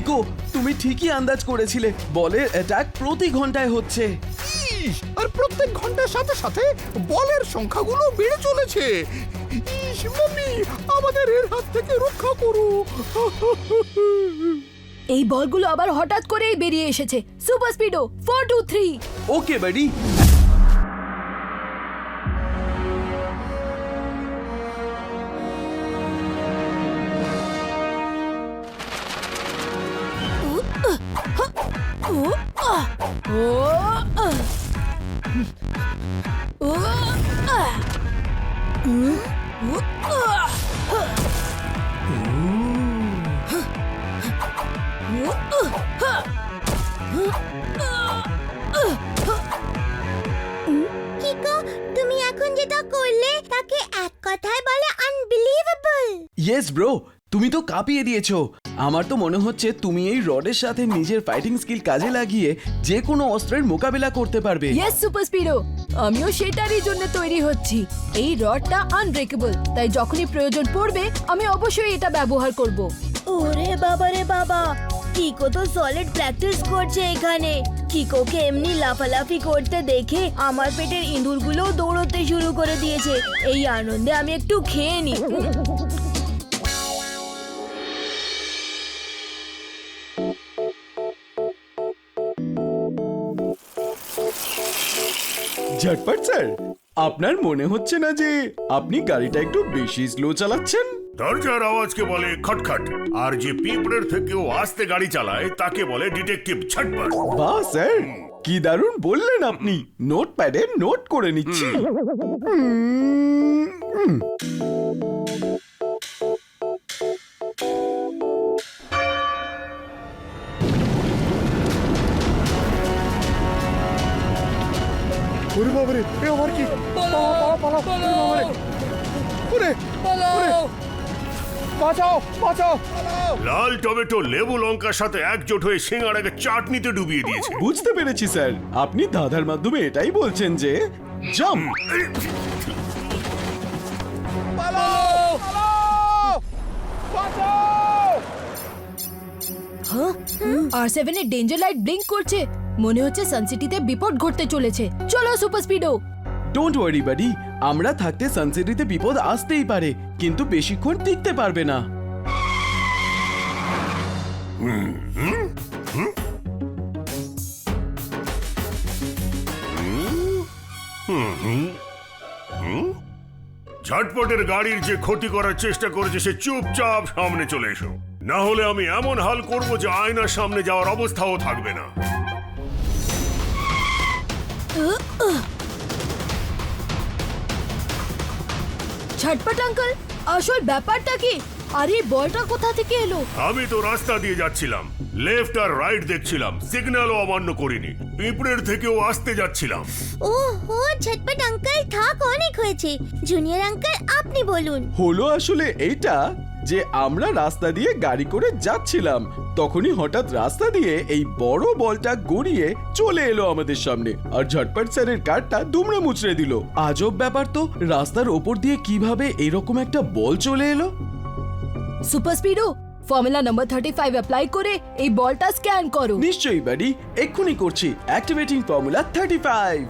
Chicco, তুমি ঠিকই আন্দাজ করেছিলে, বলের অ্যাটাক প্রতি ঘন্টায় হচ্ছে। আর প্রত্যেক ঘন্টার সাথে সাথে বলের সংখ্যাগুলো বেড়ে চলেছে। মাম্মি, আমাদের এর হাত থেকে রক্ষা করো। এই বলগুলো আবার হঠাৎ করেই বেরিয়ে এসেছে। Super Speedo 4 2 3। ওকে বাডি। কিকো, তুমি এখন যেটা করলে তাকে এক কথায় বলে আনবিলিভেবল। ইয়েস ব্রো, তুমি তো কাঁপিয়ে দিয়েছো। আমার তো মনে হচ্ছে তুমি এই রডের সাথে নিজের ফাইটিং স্কিল কাজে লাগিয়ে যে কোনো অস্ত্রের মোকাবিলা করতে পারবে। ইয়েস সুপার স্পিডো, আমিও সেটারই জন্য তৈরি হচ্ছি। এই রডটা আনব্রেকেবল, তাই যখনই প্রয়োজন পড়বে আমি অবশ্যই এটা ব্যবহার করব। ওরে বাবা রে বাবা, কিকো তো সলিড প্র্যাকটিস করছে এখানে। কিকোকে এমনি লাফালাফি করতে দেখে আমার পেটের ইঁদুরগুলো দৌড়তে শুরু করে দিয়েছে। এই আনন্দে আমি একটু খেয়ে নি। ঝটপট স্যার, আপনার মনে হচ্ছে না যে আপনি গাড়িটা একটু বেশি স্লো চালাচ্ছেন? দরজার আওয়াজকে বলে খটখট, আর যে পিঁপড়ের থেকেও আস্তে গাড়ি চালায় তাকে বলে ডিটেকটিভ ঝটপট। বাহ স্যার, কি দারুণ বললেন আপনি। নোটপ্যাডে নোট করে নিচ্ছি। ওরে বাবারে, এ আবার কি? ওরে, বাঁচাও বাঁচাও। লাল টমেটো লেবু লঙ্কার সাথে একজোট হয়ে সিঙ্গারাকে চাটনিতে ডুবিয়ে দিয়েছে। বুঝতে পেরেছি স্যার, আপনি ধাঁধার মাধ্যমে এটাই বলছেন যে জাম্প। R7 এর ডেঞ্জার লাইট ব্লিঙ্ক করছে। মনে হচ্ছে সানসিটিতে বিপদ ঘটতে চলেছে। চলো সুপার স্পিডো। ডোন্ট ওয়ারি বাডি, আমরা থাকতে সানসিটিতে বিপদ আসতেই পারে, কিন্তু বেশিক্ষণ টিকতে পারবে না। ঝটপটের গাড়ির যে ক্ষতি করার চেষ্টা করেছে সে চুপচাপ সামনে চলে এসো, না হলে আমি এমন হাল করব যে আয়নার সামনে যাওয়ার অবস্থাও থাকবে না। ঝটপট আঙ্কেল, আসল ব্যাপারটা কি? আরে বলটা কোথা থেকে এলো? আমি তো রাস্তা দিয়ে যাচ্ছিলাম, লেফট আর রাইট দেখছিলাম, সিগন্যালও অমান্য করিনি, পিঁপড়ের থেকেও আসতে যাচ্ছিলাম। ও হো, ঝটপট আঙ্কেল থাক, অনেক হয়েছে। জুনিয়র আঙ্কেল আপনি বলুন। হলো আসলে এইটা যে আমরা রাস্তা দিয়ে গাড়ি করে যাচ্ছিলাম, তখনই হঠাৎ রাস্তা দিয়ে এই বড় বলটা গড়িয়ে চলে এলো আমাদের সামনে, আর ঝটপট স্যারের কারটা দুমড়ে মুচড়ে দিল। আজব ব্যাপার তো, রাস্তার ওপর দিয়ে কিভাবে এরকম একটা বল চলে এলো? Super Speedo, formula number 35 apply করে এই বলটা স্ক্যান করো। নিশ্চয়ই বাডি, এক্ষুনি করছি। Activating formula 35।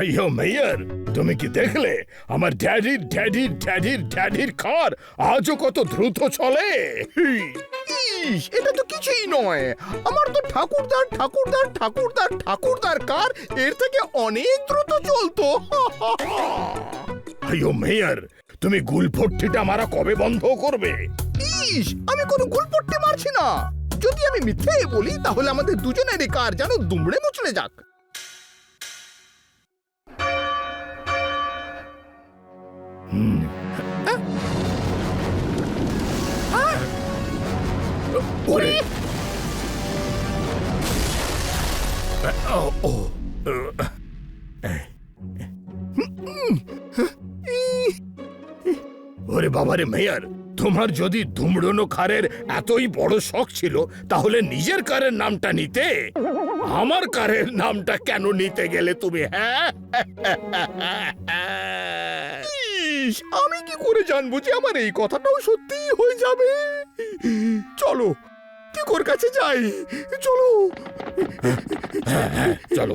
আইয়ো মেয়র, তুমি কি দেখলে আমার ড্যাডির ড্যাডির ড্যাডির ড্যাডির কার আজও কত দ্রুত চলে? এটা তো কিছুই নয়। আমার তো ঠাকুরদার ঠাকুরদার ঠাকুরদার ঠাকুরদার কার এর থেকে অনেক দ্রুত চলতো। আইয়ো মেয়র, তুমি গুলপট্টিটা মারা কবে বন্ধ করবে? আমি কোনো গুলপট্টি মারছি না। যদি আমি মিথ্যে বলি তাহলে আমাদের দুজনেরই কার যেন দুমড়ে মুচড়ে যাক। ওরে, ওরে বাবারে মেয়র, তোমার যদি দুমড়ানো কারের এতই বড় শখ ছিল তাহলে নিজের কারের নামটা নিতে। আমার কারের নামটা কেন নিতে গেলে তুমি? হ্যাঁ, ইস, আমি কি করে জানবো যে আমার এই কথাটাও সত্যি হয়ে যাবে? চলো কিকোর কাছে যাই, চলো। চলো।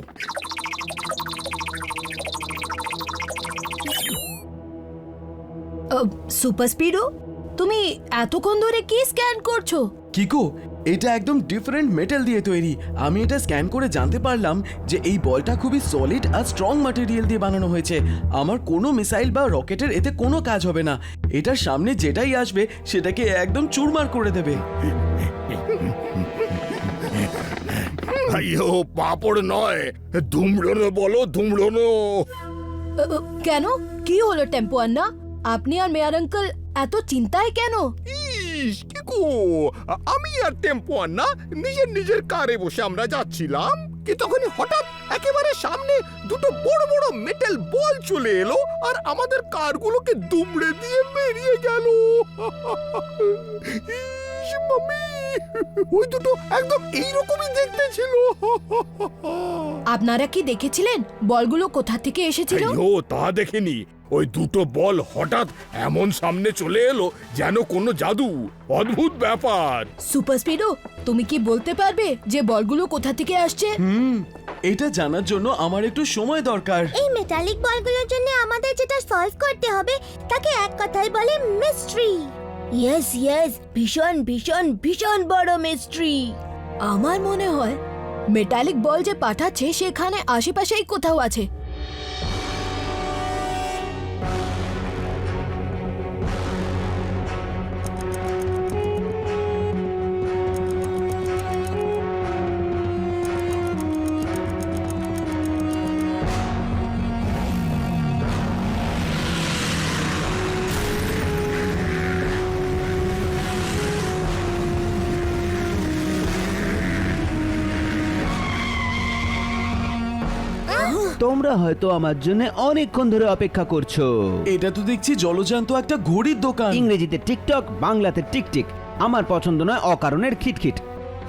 সুপার স্পিডো, তুমি এতক্ষণ ধরে কি স্ক্যান করছো? কিকো, এটা একদম ডিফারেন্ট মেটাল দিয়ে তৈরি। আমি এটা স্ক্যান করে জানতে পারলাম যে এই বলটা খুবই সলিড আর স্ট্রং ম্যাটেরিয়াল দিয়ে বানানো হয়েছে। আমার কোনো মিসাইল বা রকেটের এতে কোনো কাজ হবে না। এটার সামনে যেটাই আসবে সেটাকে একদম চুরমার করে দেবে। আইয়ো, পাপড় নয়, দুমড়োনো বলো, দুমড়োনো। কেন, কি হলো টেম্পো আন্না? আপনি আর মেয়ার আঙ্কেল এত চিন্তায় কেন? ইস, কিকো, আমি আর টেম্পো আন্না নিজের নিজের কারে বসে আমরা যাচ্ছিলাম, কি তখনই হঠাৎ একেবারে সামনে দুটো বড় বড় মেটাল বল চলে এলো আর আমাদের কারগুলোকে দুমড়ে দিয়ে বেরিয়ে গেল। ইস, মাম্মি, ওই দুটো একদম এইরকমই দেখতে ছিল। আপনারা কি দেখেছিলেন বলগুলো কোথা থেকে এসেছিল? আইয়ো, তা দেখেনি। ওই দুটো বল হঠাৎ এমন সামনে চলে এলো যেন কোনো জাদু। অদ্ভুত ব্যাপার। সুপার স্পিডো, তুমি কি বলতে পারবে যে বলগুলো কোথা থেকে আসছে? এটা জানার জন্য আমার একটু সময় দরকার। এই মেটালিক বলগুলোর জন্য আমাদের যেটা সলভ করতে হবে তাকে এক কথায় বলে মিস্ট্রি। ইয়েস ইয়েস, ভীষণ ভীষণ ভীষণ বড় মিস্ট্রি। আমার মনে হয় মেটালিক বল যে পাঠাচ্ছে সেখানে আশেপাশেই কোথাও আছে। তোমরা হয়তো আমার জন্য অনেকক্ষণ ধরে অপেক্ষা করছো। এটা তো দেখছি জলজান্ত একটা ঘড়ির দোকান। ইংরেজিতে টিকটক, বাংলাতে টিকটিক। আমার পছন্দ নয় অকারণের খিটখিট।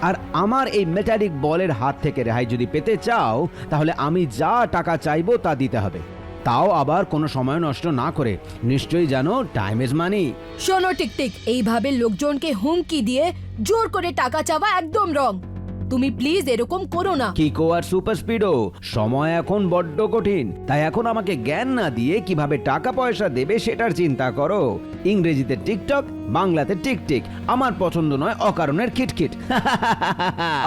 আর আমার এই মেটালিক বলের হাত থেকে রেহাই যদি পেতে চাও তাহলে আমি যা টাকা চাইবো তা দিতে হবে, তাও আবার কোনো সময় নষ্ট না করে। নিশ্চয়ই জানো টাইম ইজ মানি। শোনো টিকটিক, এইভাবে লোকজনকে হুমকি দিয়ে জোর করে টাকা চাওয়া একদম রং। তুমি প্লিজ এরকম করো না। কিকো আর সুপার স্পিডো, সময় এখন বড্ড কঠিন, তাই এখন আমাকে জ্ঞান না দিয়ে কিভাবে টাকা পয়সা দেবে সেটার চিন্তা করো। ইংরেজিতে টিকটক, বাংলাতে টিকটিক। আমার পছন্দ নয় অকারণের খিটখিট।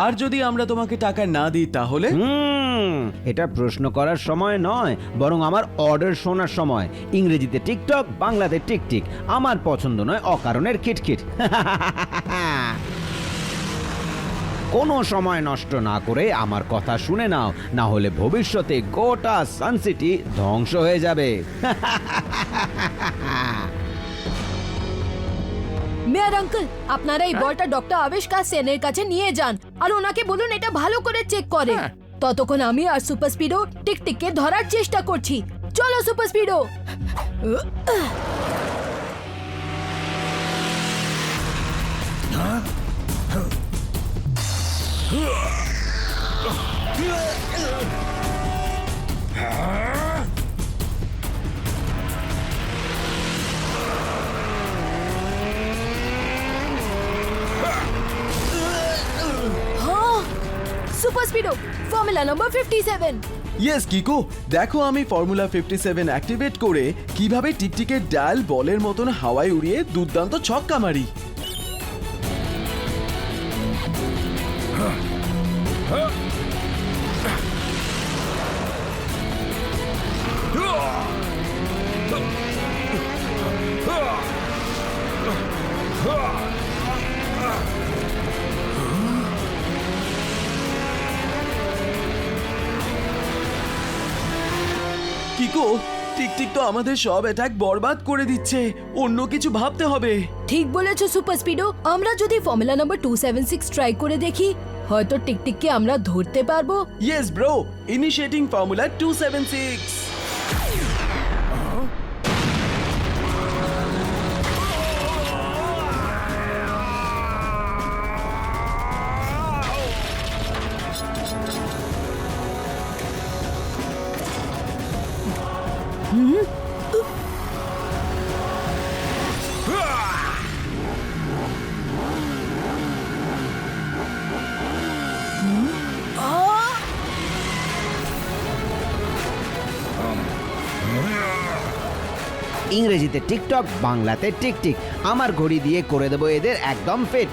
আর যদি আমরা তোমাকে টাকা না দিই তাহলে? এটা প্রশ্ন করার সময় নয়, বরং আমার অর্ডার শোনার সময়। ইংরেজিতে টিকটক, বাংলাতে টিকটিক। আমার পছন্দ নয় অকারণের খিটখিট। কোনো সময় নষ্ট না করে আমার কথা শুনে নাও, না হলে ভবিষ্যতে গোটা সানসিটি ধ্বংস হয়ে যাবে। মেয়ার আঙ্কেল, আপনারা এই বলটা ডক্টর আবিষ্কার সেনের কাছে নিয়ে যান আর ওনাকে বলুন এটা ভালো করে চেক করে। ততক্ষণ আমি আর সুপার স্পিডো টিকটিককে ধরার চেষ্টা করছি। চলো super Speedo. Super Speedo, formula number 57। Yes Kiko, দেখো আমি ফর্মুলা 57 অ্যাক্টিভেট করে কিভাবে টিকটিকের ডায়াল বলের মতন হাওয়ায় উড়িয়ে দুর্দান্ত ছক্কা মারি। কিকো, টিকটিক তো আমাদের সব অ্যাটাক বরবাদ করে দিচ্ছে। অন্য কিছু ভাবতে হবে। ঠিক বলেছো সুপার স্পিডো, আমরা যদি ফর্মুলা নাম্বার 276 ট্রাই করে দেখি, হয়তো টিকটিককে আমরা ধরতে পারবো। Yes bro, initiating formula 276। ইংরেজিতে টিকটক, বাংলাতে টিকটিক। আমার ঘড়ি দিয়ে করে দেবো এদের একদম ফিট।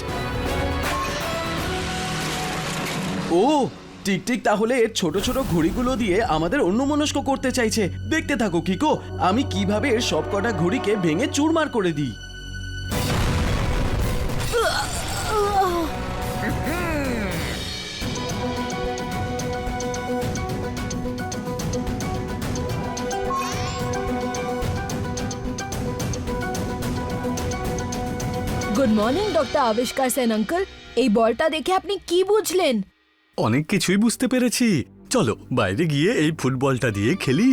ও টিকটিক তাহলে এর ছোট ছোট ঘড়িগুলো দিয়ে আমাদের অন্যমনস্ক করতে চাইছে। দেখতে থাকো কিকো, আমি কিভাবে এর সব কটা ঘড়িকে ভেঙে চুরমার করে দিই। গুড মর্নিং ডক্টর আবিষ্কার সেন আঙ্কেল। এই বলটা দেখে আপনি কি বুঝলেন? অনেক কিছুই বুঝতে পেরেছি। চলো বাইরে গিয়ে এই ফুটবলটা দিয়ে খেলি।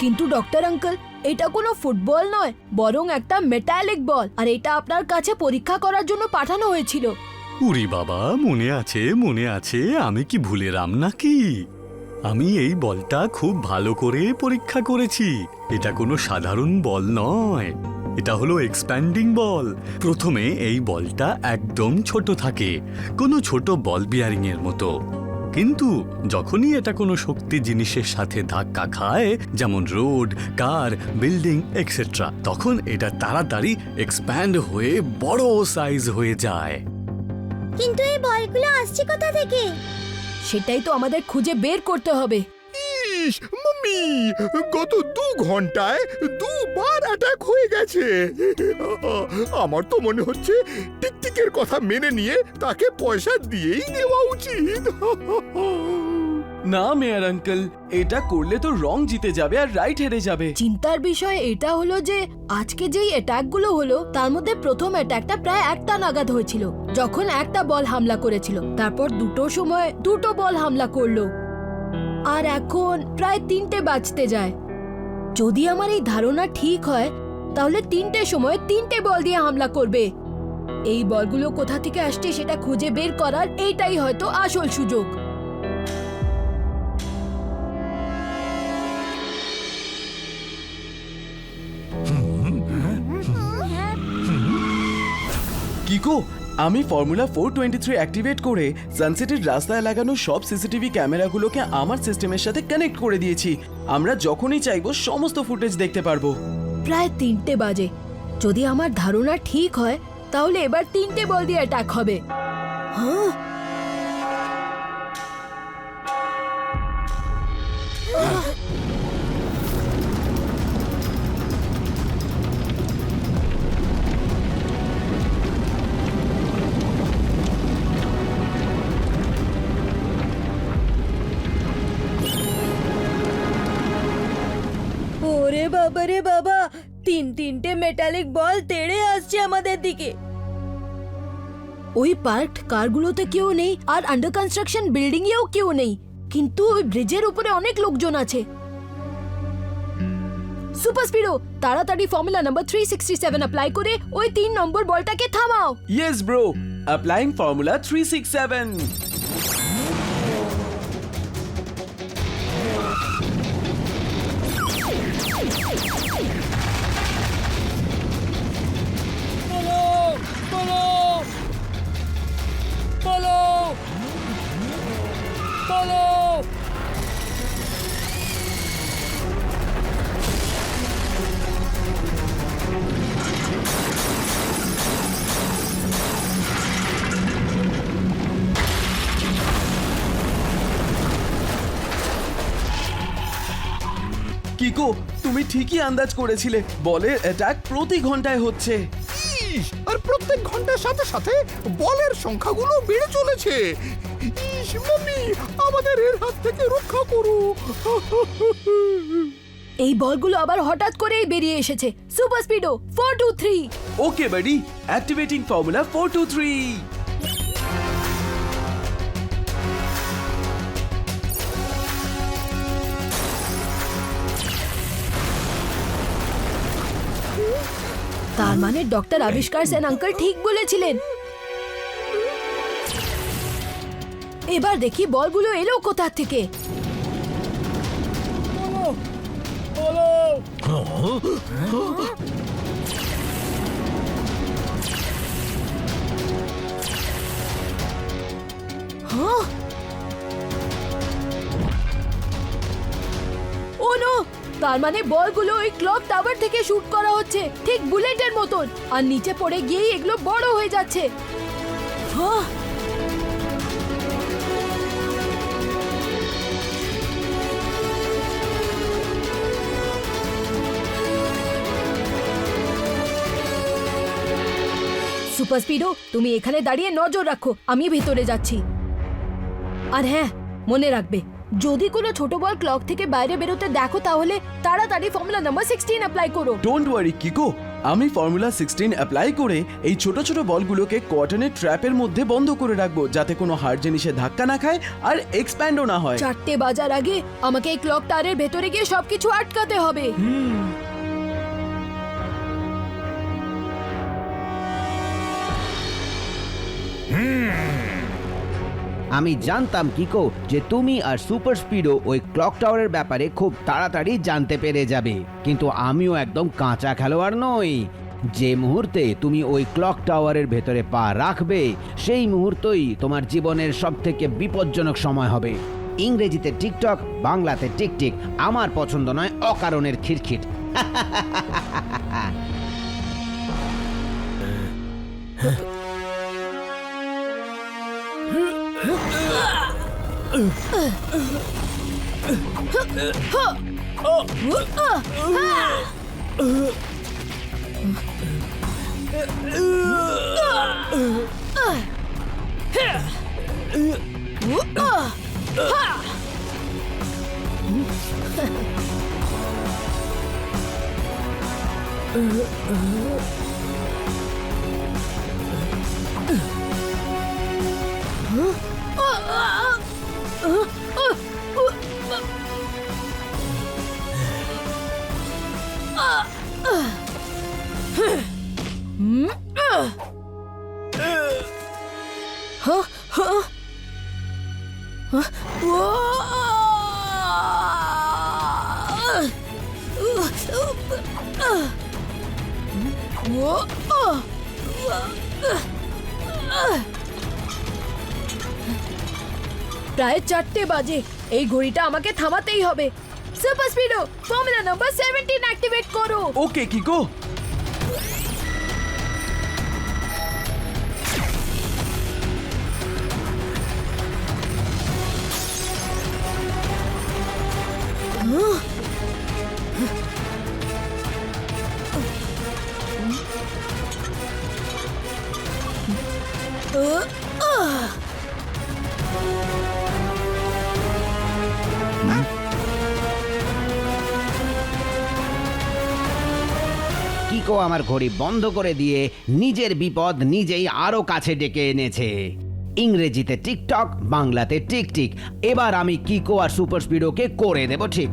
কিন্তু ডক্টর আঙ্কেল, এটা কোনো ফুটবল নয়, বরং একটা মেটালিক বল, আর এটা আপনার কাছে পরীক্ষা করার জন্য পাঠানো হয়েছিল। উরি বাবা, মনে আছে মনে আছে, আমি কি ভুলেরাম নাকি? আমি এই বলটা খুব ভালো করে পরীক্ষা করেছি। এটা কোনো সাধারণ বল নয়, এটা হলো এক্সপ্যান্ডিং বল। প্রথমে এই বলটা একদম ছোট থাকে, কোনো ছোট বল বিয়ারিং এর মতো। কিন্তু যখনই এটা কোনো শক্তি জিনিসের সাথে ধাক্কা খায়, যেমন রোড, কার, বিল্ডিং এক্সেট্রা, তখন এটা তাড়াতাড়ি এক্সপ্যান্ড হয়ে বড় সাইজ হয়ে যায়। কিন্তু এই বলগুলো আসছে কোথা থেকে? সেটাই তো আমাদের খুঁজে বের করতে হবে। ইস, মাম্মি, গত 2 ঘন্টায় 2 বার অ্যাটাক হয়ে গেছে। আমার তো মনে হচ্ছে টিকটিকের কথা মেনে নিয়ে তাকে পয়সা দিয়েই দেওয়া উচিত। না মেয়ার আঙ্কেল, এটা করলে তো রং জিতে যাবে আর রাইট হেরে যাবে। চিন্তার বিষয় এটা হলো যে আজকে যেই অ্যাটাকগুলো হলো তার মধ্যে প্রথম অ্যাটাকটা প্রায় 1টা নাগাদ হয়েছিল, যখন একটা বল হামলা করেছিল। তারপর 2টোর সময় 2টো বল হামলা করলো, আর এখন প্রায় 3টে বাজতে যায়। যদি আমার এই ধারণা ঠিক হয়, তাহলে 3টের সময় 3টে বল দিয়ে হামলা করবে। এই বলগুলো কোথা থেকে আসছে সেটা খুঁজে বের করার এইটাই হয়তো আসল সুযোগ। কিকো, আমি ফর্মুলা 423 অ্যাক্টিভেট করে সানসেটের রাস্তায় লাগানো সব সিসিটিভি ক্যামেরাগুলোকে আমার সিস্টেমের সাথে কানেক্ট করে দিয়েছি। আমরা যখনই চাইবো সমস্ত ফুটেজ দেখতে পারবো। প্রায় 3টে বাজে। যদি আমার ধারণা ঠিক হয়, তাহলে এবার 3টে বল দিয়ে অ্যাটাক হবে। হ্যাঁ, ওরে বাবা রে বাবা, 3টে মেটালিক বল তেড়ে আসছে আমাদের দিকে। ওই পার্কড কারগুলোতে কেউ নেই, আর আন্ডার কনস্ট্রাকশন বিল্ডিং এও কেউ নেই, কিন্তু ওই ব্রিজের উপরে অনেক লোকজন আছে। সুপার স্পিডো, তাড়াতাড়ি ফর্মুলা নাম্বার 367 অ্যাপ্লাই করে ওই 3 নম্বর বলটাকে থামাও। Yes bro, applying formula 367। Kiko, তুমি ঠিকই আন্দাজ করেছিলে, বলের অ্যাটাক প্রতি ঘন্টায় হচ্ছে। ইস, আর প্রত্যেক ঘন্টার সাথে সাথে বলের সংখ্যাগুলো বেড়ে চলেছে। ইস, মাম্মি, আমাদের এর হাত থেকে রক্ষা করো। এই বলগুলো আবার হঠাৎ করেই বেরিয়ে এসেছে। Super Speedo 423। ওকে বাডি, অ্যাক্টিভেটিং ফর্মুলা 423। তার মানে ডক্টর আবিষ্কার সেন আঙ্কেল ঠিক বলেছিলেন। এবার দেখি বলগুলো এলো কোথা থেকে। হ্যাঁ? ও নো, তার মানে বলগুলো ওই ক্লক টাওয়ার থেকে শুট করা হচ্ছে, ঠিক বুলেটের মতন, আর নিচে পড়ে গিয়েই এগুলো বড় হয়ে যাচ্ছে। হ্যাঁ, সুপার স্পিডো, তুমি এখানে দাঁড়িয়ে নজর রাখো, আমি ভেতরে যাচ্ছি। আর হ্যাঁ, মনে রাখবে, যদি কোনো ছোট বল ক্লক থেকে বাইরে বেরোতে দেখো তাহলে তাড়াতাড়ি ফর্মুলা নাম্বার 16 অ্যাপ্লাই করো। ডোন্ট ওয়ারি কিকো, আমি ফর্মুলা 16 অ্যাপ্লাই করে এই ছোট ছোট বলগুলোকে কটনের ট্র্যাপের মধ্যে বন্ধ করে রাখবো, যাতে কোনো হার্ড জিনিসে ধাক্কা না খায় আর এক্সপ্যান্ডও না হয়। 4টে বাজার আগে আমাকে এই ক্লক টাওয়ারের ভেতরে গিয়ে সবকিছু আটকাতে হবে। আমি জানতাম কিকো যে তুমি আর সুপার স্পিডো ওই ক্লক টাওয়ারের ব্যাপারে খুব তাড়াতাড়ি জানতে পেরে যাবে, কিন্তু আমিও একদম কাঁচা খেলোয়াড় নই। যে মুহূর্তে তুমি ওই ক্লক টাওয়ারের ভেতরে পা রাখবে, সেই মুহূর্তই তোমার জীবনের সবথেকে বিপজ্জনক সময় হবে। ইংরেজিতে টিকটক, বাংলাতে টিকটিক, আমার পছন্দ নয় অকারণের খিটখিট। প্রায় 4টে বাজে, এই ঘড়িটা আমাকে থামাতেই হবে। Super Speedo, formula number 17 activate করো। ওকে কিকো। কিকো আমার ঘড়ি বন্ধ করে দিয়ে নিজের বিপদ নিজেই আরো কাছে ডেকে এনেছে। ইংরেজিতে টিকটক, বাংলাতে টিকটিক। এবার আমি কিকো আর সুপার স্পিডোকে করে দেব ঠিক।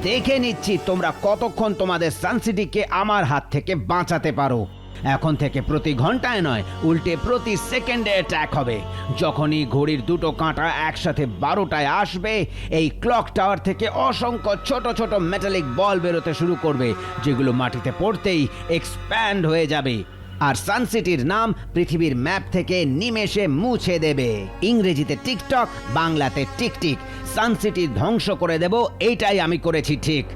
দেখে নিচ্ছি তোমরা কতক্ষণ তোমাদের সানসিটিকে আমার হাত থেকে বাঁচাতে পারো। এখন থেকে প্রতি ঘন্টায় নয়, উল্টে প্রতি সেকেন্ডে অ্যাটাক হবে। যখনই ঘড়ির দুটো কাঁটা একসাথে 12টায় আসবে, এই ক্লক টাওয়ার থেকে অসংখ্য ছোট ছোট মেটালিক বল বেরোতে শুরু করবে, যেগুলো মাটিতে পড়তেই এক্সপ্যান্ড হয়ে যাবে আর সানসিটির নাম পৃথিবীর ম্যাপ থেকে নিমেষে মুছে দেবে। ইংরেজিতে টিকটক, বাংলাতে টিকটিক। সানসিটি ধ্বংস করে দেব, এইটাই আমি করেছি ঠিক।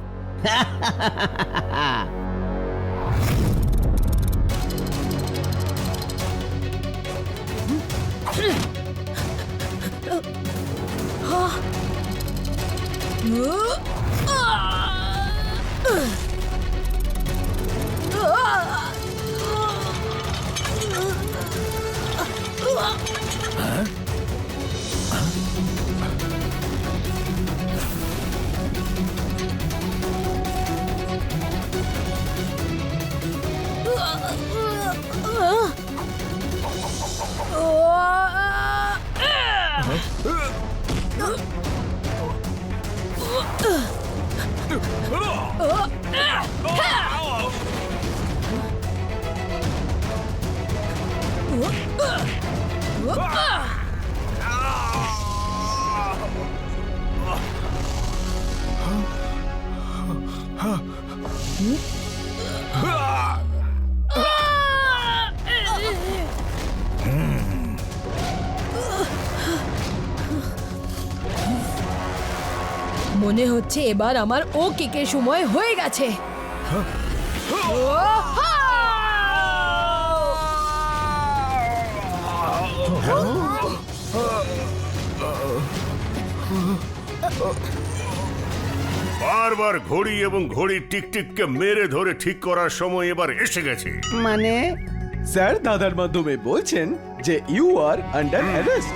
মনে হচ্ছে এবার আমার ও কিকের সময় হয়ে গেছে। বারবার ঘড়ি এবং ঘড়ির টিকটিককে মেরে ধরে ঠিক করার সময় এবার এসে গেছে। মানে স্যার দাদার মাধ্যমে বলছেন যে ইউ আর আন্ডার অ্যারেস্ট।